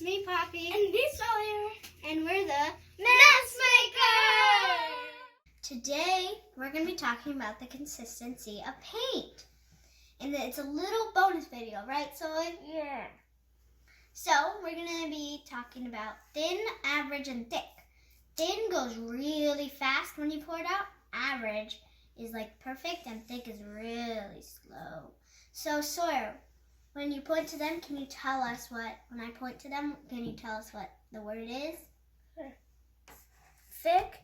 me, Poppy. And me, Sawyer. And we're the Mess Maker! Today, we're going to be talking about the consistency of paint. And it's a little bonus video, right, Sawyer? Yeah. So, we're going to be talking about thin, average, and thick. Thin goes really fast when you pour it out. Average is like perfect, and thick is really slow. So, Sawyer, when you point to them, can you tell us when I point to them, can you tell us what the word is? Sure. Thick,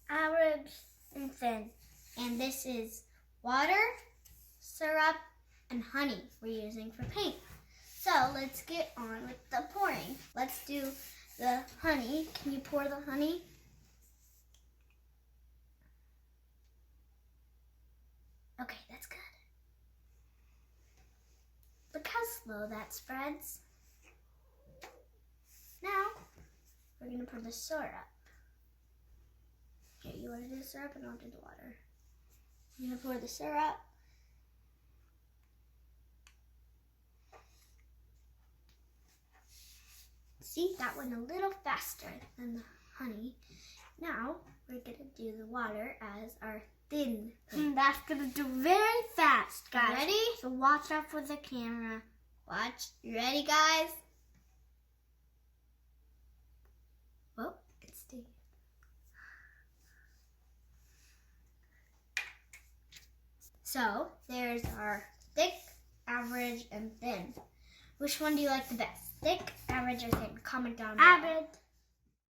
average, and thin. And this is water, syrup, and honey we're using for paint. So let's get on with the pouring. Let's do the honey. Can you pour the honey? Okay, that's good. Look how slow that spreads. Now, we're going to pour the syrup. Here, you want to do the syrup and I'll do the water. I'm going to pour the syrup. See, that went a little faster than the honey. Now, we're going to do the water as our thin paint. That's going to do very fast, guys. Ready? So watch out for the camera. Watch. You ready, guys? Whoa, it's stinging. So, there's our thick, average, and thin. Which one do you like the best? Thick, average, or thin? Comment down below. Average.